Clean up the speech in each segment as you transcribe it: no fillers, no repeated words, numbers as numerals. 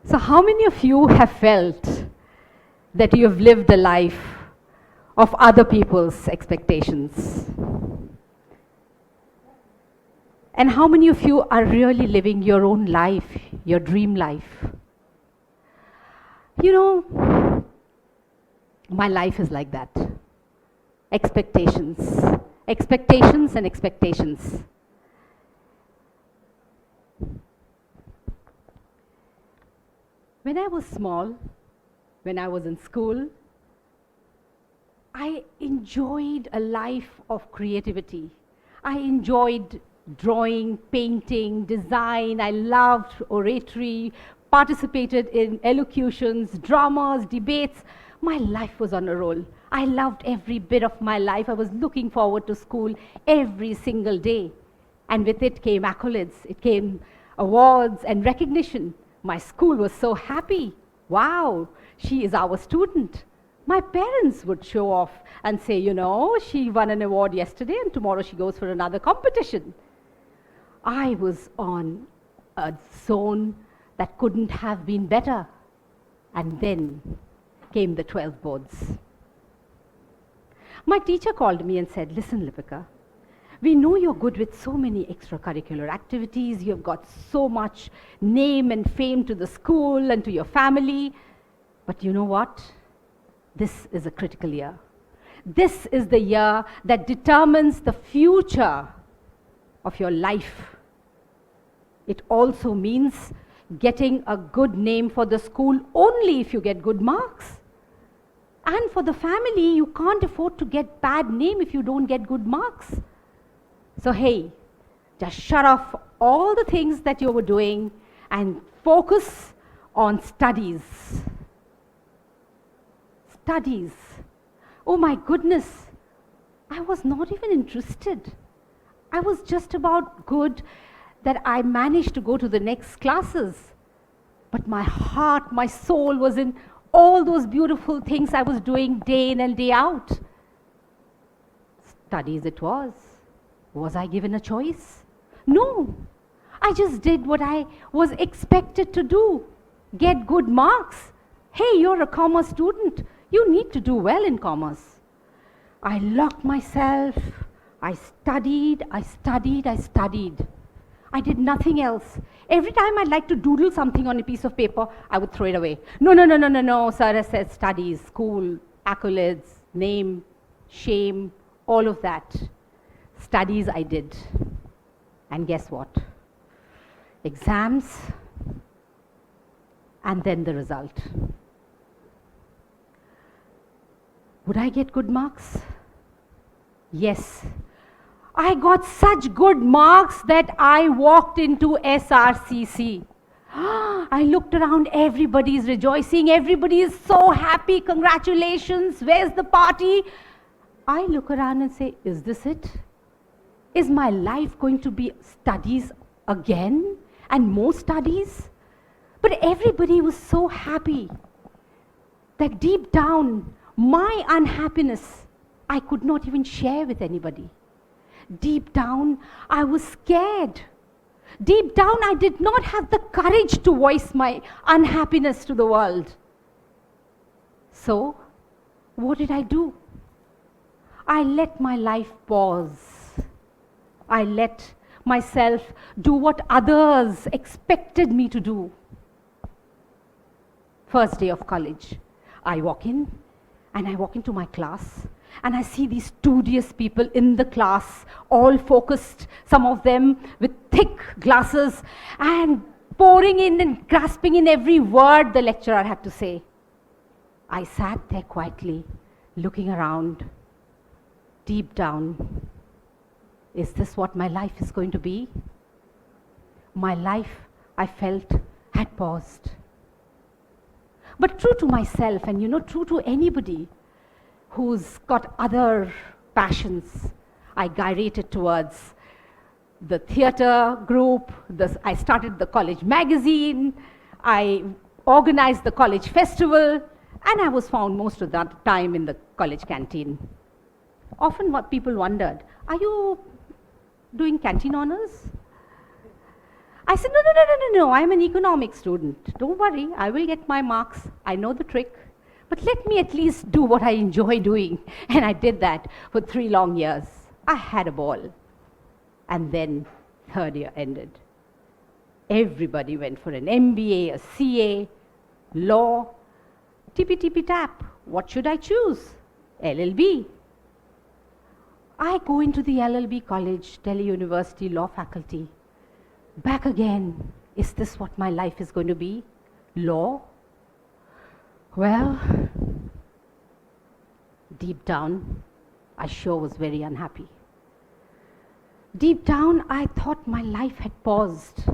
So how many of you have felt that you have lived the life of other people's expectations? And how many of you are really living your own life, your dream life? You know, my life is like that. Expectations, expectations and expectations. When I was small, when I was in school, I enjoyed a life of creativity. I enjoyed drawing, painting, design. I loved oratory, participated in elocutions, dramas, debates. My life was on a roll. I loved every bit of my life. I was looking forward to school every single day. And with it came accolades, it came awards and recognition. My school was so happy. Wow, she is our student. My parents would show off and say, you know, she won an award yesterday and tomorrow she goes for another competition. I was on a zone that couldn't have been better. And then came the 12 boards. My teacher called me and said, listen, Lipika, we know you're good with so many extracurricular activities. You've got so much name and fame to the school and to your family. But you know what? This is a critical year. This is the year that determines the future of your life. It also means getting a good name for the school only if you get good marks. And for the family, you can't afford to get bad name if you don't get good marks. So hey, just shut off all the things that you were doing and focus on studies. Studies. Oh my goodness, I was not even interested. I was just about good that I managed to go to the next classes. But my heart, my soul was in all those beautiful things I was doing day in and day out. Studies it was. Was I given a choice? No. I just did what I was expected to do. Get good marks. Hey, you're a commerce student. You need to do well in commerce. I locked myself. I studied, I studied, I studied. I did nothing else. Every time I'd like to doodle something on a piece of paper, I would throw it away. No, sir has said studies, school, accolades, name, shame, all of that. Studies I did. And guess what? Exams, and then the result. Would I get good marks? Yes. I got such good marks that I walked into SRCC. I looked around, everybody is rejoicing, everybody is so happy, congratulations, where's the party? I look around and say, is this it? Is my life going to be studies again and more studies? But everybody was so happy that deep down, my unhappiness, I could not even share with anybody. Deep down, I was scared. Deep down, I did not have the courage to voice my unhappiness to the world. So, what did I do? I let my life pause. I let myself do what others expected me to do. First day of college, I walk in, and I walk into my class, and I see these studious people in the class, all focused, some of them with thick glasses, and pouring in and grasping in every word the lecturer had to say. I sat there quietly, looking around. Deep down, is this what my life is going to be? My life, I felt, had paused. But true to myself, and true to anybody who's got other passions, I gyrated towards the theatre group, I started the college magazine, I organized the college festival, and I was found most of that time in the college canteen. Often what people wondered, are you doing canteen honors? I said, no, I'm an economics student. Don't worry, I will get my marks. I know the trick. But let me at least do what I enjoy doing. And I did that for 3 long years. I had a ball. And then third year ended. Everybody went for an MBA, a CA, law, tippy-tippy-tap. What should I choose? LLB. I go into the LLB college, Delhi University Law faculty. Back again. Is this what my life is going to be? Law? Well, deep down, I sure was very unhappy. Deep down, I thought my life had paused.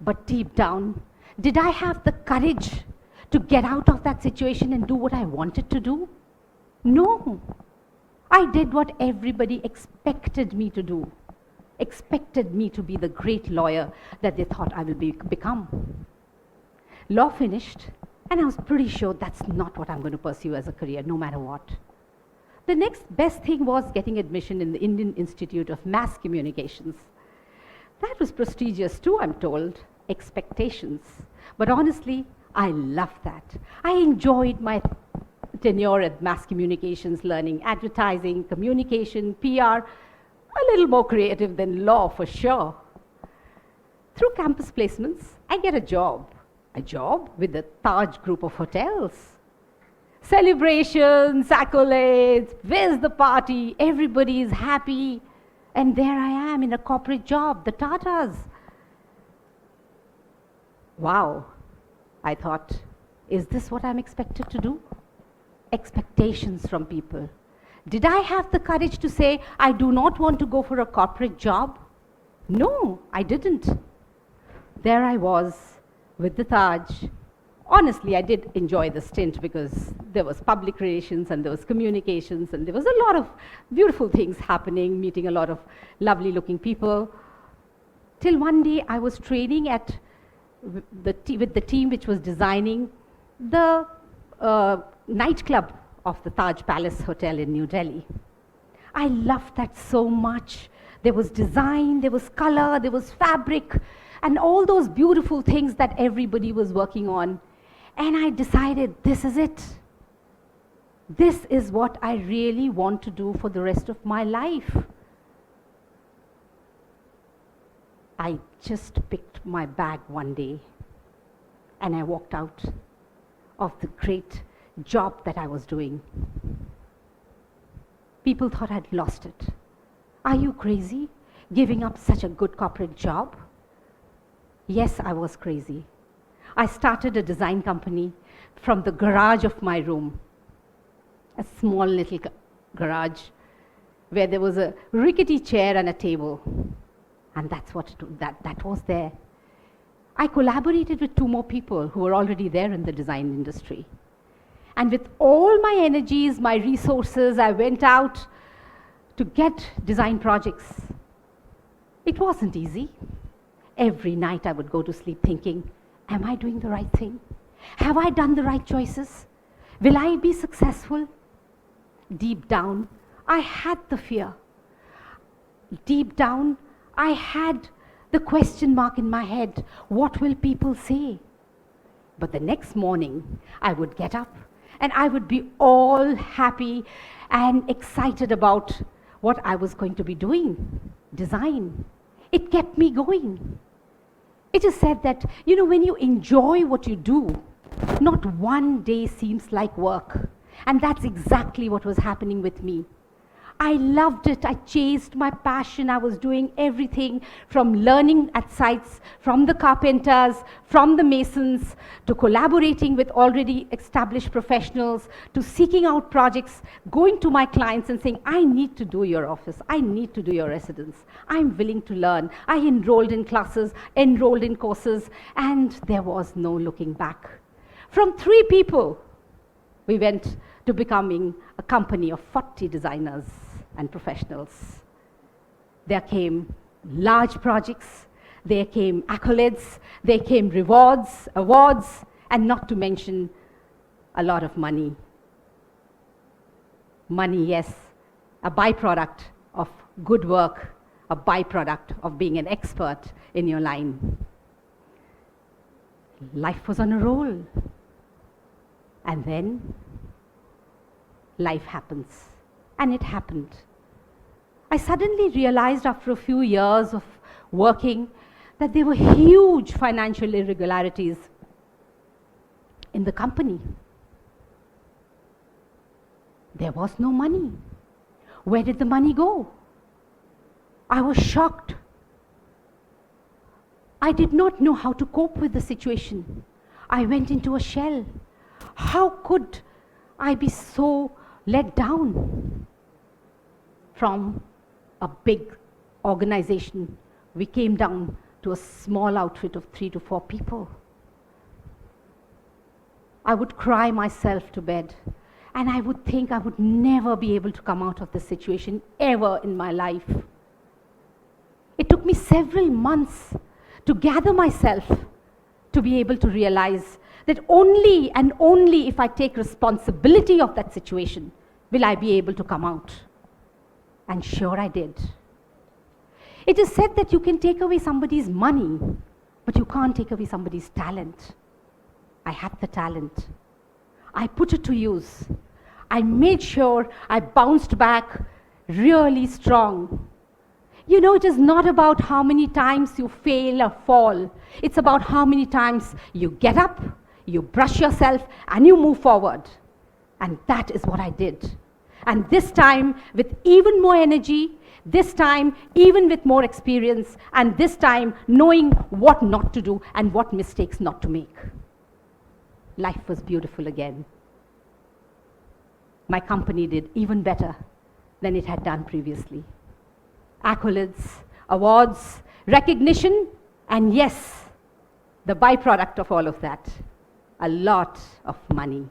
But deep down, did I have the courage to get out of that situation and do what I wanted to do? No. I did what everybody expected me to do, expected me to be the great lawyer that they thought I will become. Law finished, and I was pretty sure that's not what I'm going to pursue as a career, no matter what. The next best thing was getting admission in the Indian Institute of Mass Communications. That was prestigious too, I'm told. Expectations. But honestly, I loved that. I enjoyed my tenure at Mass Communications, learning advertising, communication, PR, a little more creative than law for sure. Through campus placements, I get a job with the Taj group of hotels. Celebrations, accolades, where's the party? Everybody is happy. And there I am in a corporate job, the Tatas. Wow, I thought, is this what I'm expected to do? Expectations from people. Did I have the courage to say, I do not want to go for a corporate job? No, I didn't. There I was with the Taj. Honestly, I did enjoy the stint because there was public relations and there was communications and there was a lot of beautiful things happening, meeting a lot of lovely looking people. Till one day I was training with the team which was designing the nightclub of the Taj Palace Hotel in New Delhi. I loved that so much. There was design, there was color, there was fabric, and all those beautiful things that everybody was working on. And I decided, this is it. This is what I really want to do for the rest of my life. I just picked my bag one day and I walked out of the great job that I was doing. People thought I'd lost it. Are you crazy? Giving up such a good corporate job? Yes, I was crazy. I started a design company from the garage of my room, a small little garage where there was a rickety chair and a table. And that's what that was there. I collaborated with 2 more people who were already there in the design industry. And with all my energies, my resources, I went out to get design projects. It wasn't easy. Every night I would go to sleep thinking, am I doing the right thing? Have I done the right choices? Will I be successful? Deep down, I had the fear. Deep down, I had the question mark in my head, what will people say? But the next morning, I would get up and I would be all happy and excited about what I was going to be doing, design. It kept me going. It is said that, when you enjoy what you do, not one day seems like work. And that's exactly what was happening with me. I loved it. I chased my passion. I was doing everything from learning at sites, from the carpenters, from the masons, to collaborating with already established professionals, to seeking out projects, going to my clients and saying, I need to do your office. I need to do your residence. I'm willing to learn. I enrolled in classes, enrolled in courses, and there was no looking back. From 3 people, we went to becoming a company of 40 designers and professionals. There came large projects, there came accolades, there came rewards, awards, and not to mention a lot of money. Money, yes, a byproduct of good work, a byproduct of being an expert in your line. Life was on a roll. And then life happens. And it happened. I suddenly realized after a few years of working that there were huge financial irregularities in the company. There was no money. Where did the money go? I was shocked. I did not know how to cope with the situation. I went into a shell. How could I be so let down? From a big organization, we came down to a small outfit of 3 to 4 people. I would cry myself to bed, and I would think I would never be able to come out of this situation ever in my life. It took me several months to gather myself to be able to realize that only and only if I take responsibility of that situation will I be able to come out. And sure I did. It is said that you can take away somebody's money, but you can't take away somebody's talent. I had the talent. I put it to use. I made sure I bounced back really strong. You know, it is not about how many times you fail or fall. It's about how many times you get up, you brush yourself, and you move forward. And that is what I did. And this time, with even more energy, this time, even with more experience, and this time, knowing what not to do and what mistakes not to make. Life was beautiful again. My company did even better than it had done previously. Accolades, awards, recognition, and yes, the byproduct of all of that, a lot of money.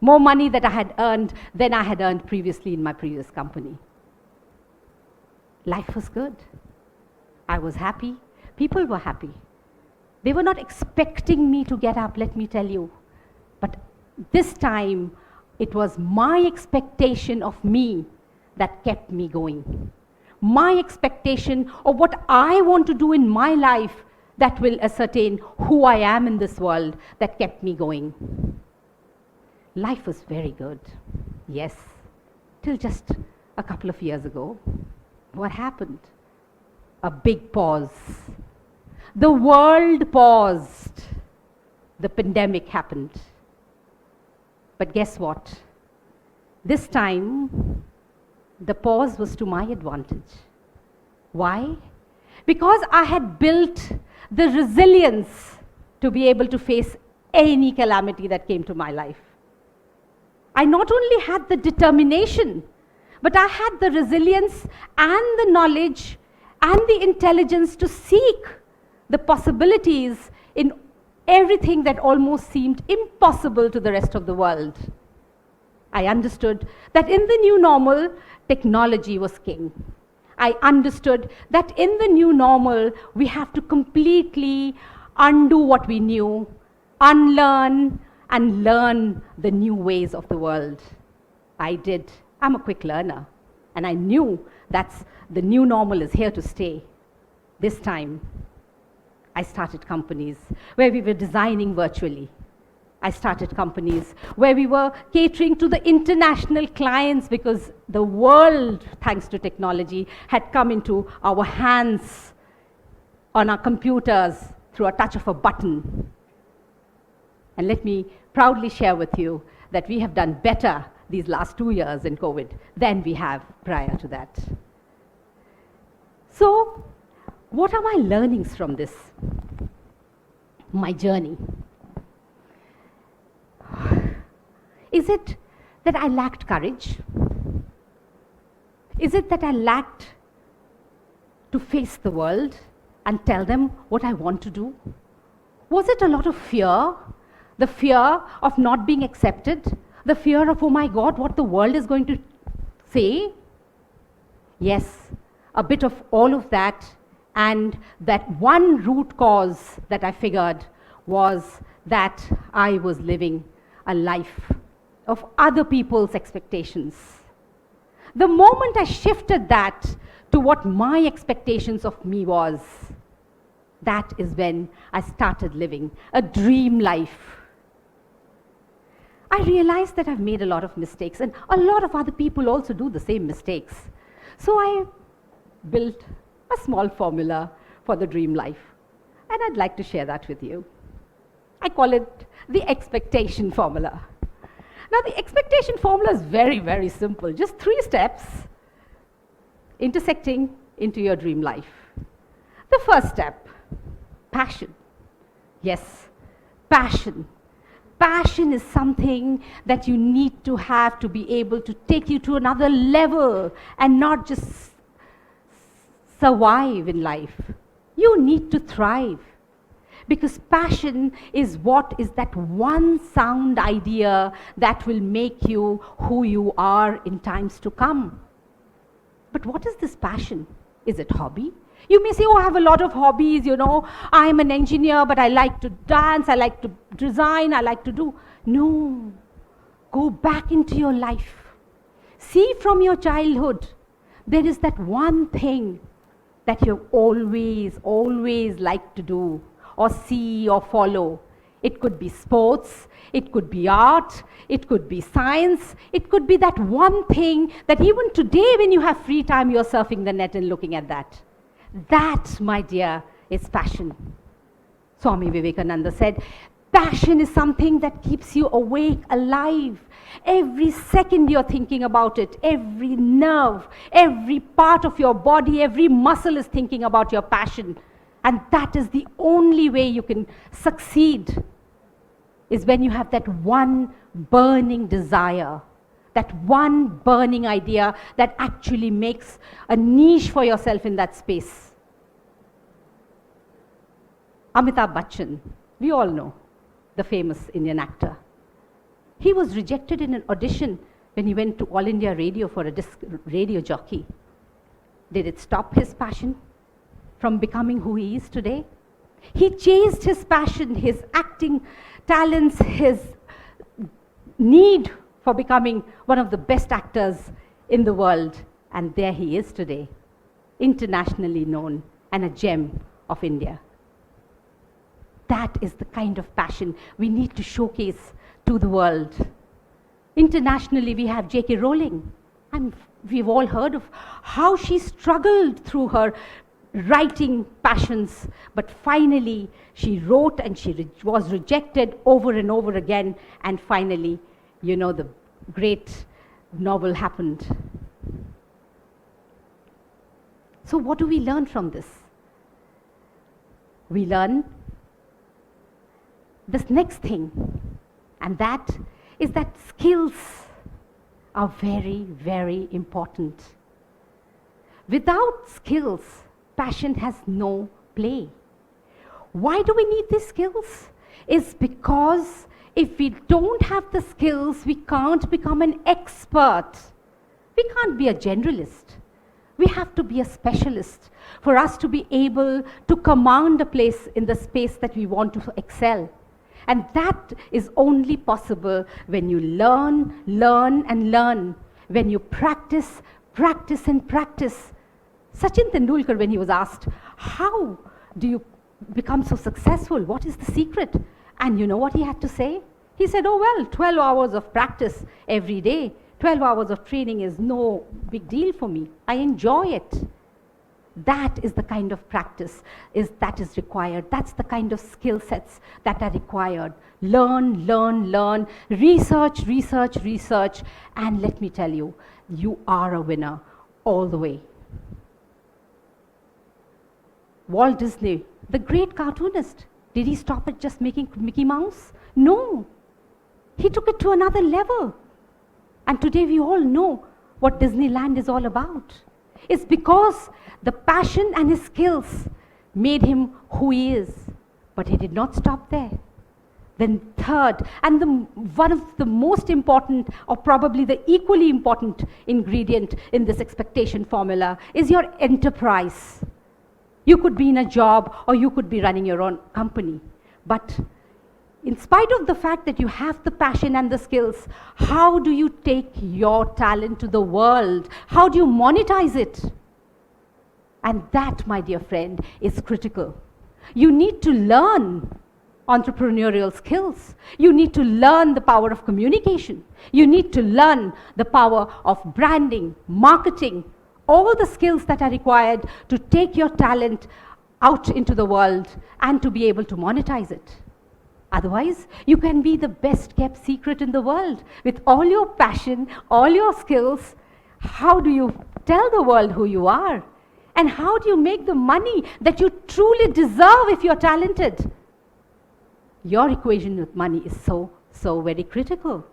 More money that I had earned than I had earned previously in my previous company. Life was good. I was happy. People were happy. They were not expecting me to get up, let me tell you. But this time, it was my expectation of me that kept me going. My expectation of what I want to do in my life that will ascertain who I am in this world that kept me going. Life was very good, yes, till just a couple of years ago. What happened? A big pause. The world paused. The pandemic happened. But guess what? This time, the pause was to my advantage. Why? Because I had built the resilience to be able to face any calamity that came to my life. I not only had the determination, but I had the resilience and the knowledge and the intelligence to seek the possibilities in everything that almost seemed impossible to the rest of the world. I understood that in the new normal, technology was king. I understood that in the new normal, we have to completely undo what we knew, unlearn, and learn the new ways of the world. I did. I'm a quick learner. And I knew that's the new normal is here to stay. This time, I started companies where we were designing virtually. I started companies where we were catering to the international clients because the world, thanks to technology, had come into our hands on our computers through a touch of a button. And let me proudly share with you that we have done better these last 2 years in COVID than we have prior to that. So, what are my learnings from this? My journey. Is it that I lacked courage? Is it that I lacked to face the world and tell them what I want to do? Was it a lot of fear? The fear of not being accepted? The fear of, oh my God, what the world is going to say? Yes, a bit of all of that, and that one root cause that I figured was that I was living a life of other people's expectations. The moment I shifted that to what my expectations of me was, That is when I started living a dream life. I realized that I've made a lot of mistakes, and a lot of other people also do the same mistakes. So I built a small formula for the dream life, and I'd like to share that with you. I call it the expectation formula. Now, the expectation formula is very, very simple. Just 3 steps intersecting into your dream life. The first step, passion. Yes, passion. Passion is something that you need to have to be able to take you to another level and not just survive in life. You need to thrive. Because passion is what is that one sound idea that will make you who you are in times to come. But what is this passion? Is it hobby? You may say, oh, I have a lot of hobbies, I'm an engineer, but I like to dance, I like to design, I like to do. No. Go back into your life. See from your childhood, there is that one thing that you always, always like to do, or see or follow. It could be sports, it could be art, it could be science, it could be that one thing that even today when you have free time, you're surfing the net and looking at that. That, my dear, is passion. Swami Vivekananda said, passion is something that keeps you awake, alive. Every second you're thinking about it, every nerve, every part of your body, every muscle is thinking about your passion. And that is the only way you can succeed, is when you have that one burning desire, that one burning idea that actually makes a niche for yourself in that space. Amitabh Bachchan, we all know, the famous Indian actor. He was rejected in an audition when he went to All India Radio for a radio jockey. Did it stop his passion from becoming who he is today? He chased his passion, his acting talents, his need for becoming one of the best actors in the world. And there he is today, internationally known and a gem of India. That is the kind of passion we need to showcase to the world. Internationally, we have J.K. Rowling. We've all heard of how she struggled through her writing passions, but finally she wrote and she was rejected over and over again, and finally, the great novel happened. So what do we learn from this? We learn this next thing, and that is that skills are very, very important. Without skills, passion has no play. Why do we need these skills? It's because if we don't have the skills, we can't become an expert. We can't be a generalist. We have to be a specialist for us to be able to command a place in the space that we want to excel. And that is only possible when you learn, and learn. When you practice, and practice. Sachin Tendulkar, when he was asked, how do you become so successful? What is the secret? And you know what he had to say? He said, 12 hours of practice every day. 12 hours of training is no big deal for me. I enjoy it. That is the kind of practice that is required. That's the kind of skill sets that are required. Learn, research, and let me tell you, you are a winner all the way. Walt Disney, the great cartoonist, did he stop at just making Mickey Mouse? No. He took it to another level. And today we all know what Disneyland is all about. It's because the passion and his skills made him who he is. But he did not stop there. Then third, and one of the most important, or probably the equally important ingredient in this expectation formula is your enterprise. You could be in a job or you could be running your own company. But in spite of the fact that you have the passion and the skills, how do you take your talent to the world? How do you monetize it? And that, my dear friend, is critical. You need to learn entrepreneurial skills. You need to learn the power of communication. You need to learn the power of branding, marketing, all the skills that are required to take your talent out into the world and to be able to monetize it. Otherwise, you can be the best kept secret in the world with all your passion, all your skills. How do you tell the world who you are? And how do you make the money that you truly deserve if you're talented? Your equation with money is so very critical.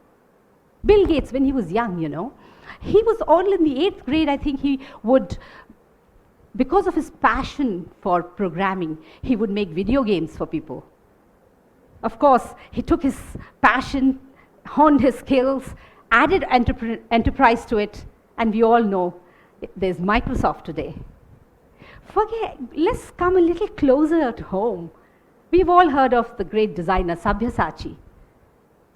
Bill Gates, when he was young, he was all in the 8th grade. I think he would, because of his passion for programming, he would make video games for people. Of course, he took his passion, honed his skills, added enterprise to it, and we all know there's Microsoft today. Let's come a little closer at home. We've all heard of the great designer Sabyasachi.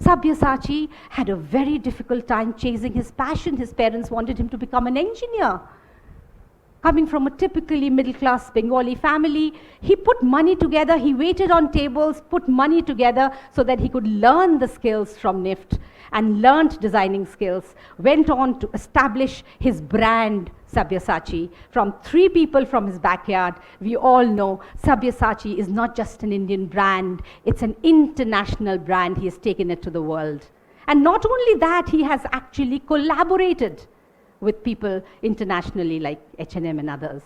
Sabyasachi had a very difficult time chasing his passion. His parents wanted him to become an engineer. Coming from a typically middle-class Bengali family, he put money together, he waited on tables, put money together so that he could learn the skills from NIFT and learned designing skills, went on to establish his brand, Sabyasachi, from 3 people from his backyard. We all know Sabyasachi is not just an Indian brand, it's an international brand. He has taken it to the world. And not only that, he has actually collaborated with people internationally like H&M and others.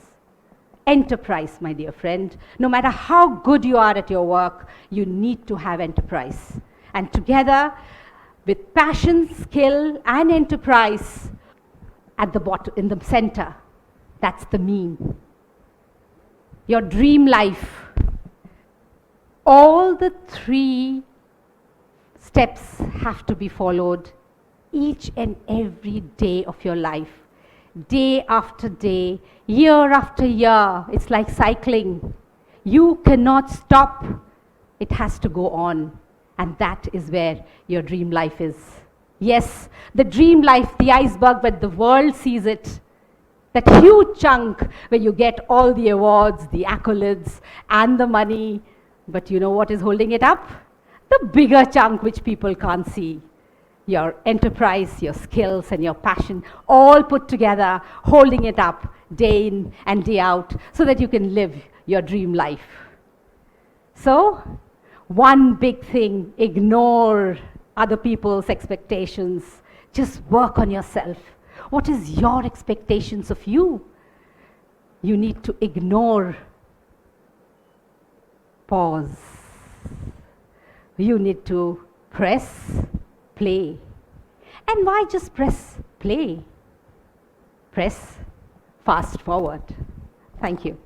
Enterprise, my dear friend. No matter how good you are at your work, you need to have enterprise. And together, with passion, skill, and enterprise at the bottom, in the center, that's the mean. Your dream life. All the 3 steps have to be followed each and every day of your life. Day after day, year after year. It's like cycling. You cannot stop. It has to go on. And that is where your dream life is. Yes, the dream life, the iceberg, but the world sees it. That huge chunk where you get all the awards, the accolades, and the money. But you know what is holding it up? The bigger chunk which people can't see. Your enterprise, your skills, and your passion, all put together, holding it up day in and day out, so that you can live your dream life. So, one big thing, ignore other people's expectations. Just work on yourself. What is your expectations of you? You need to ignore. Pause. You need to press play. And why just press play? Press fast forward. Thank you.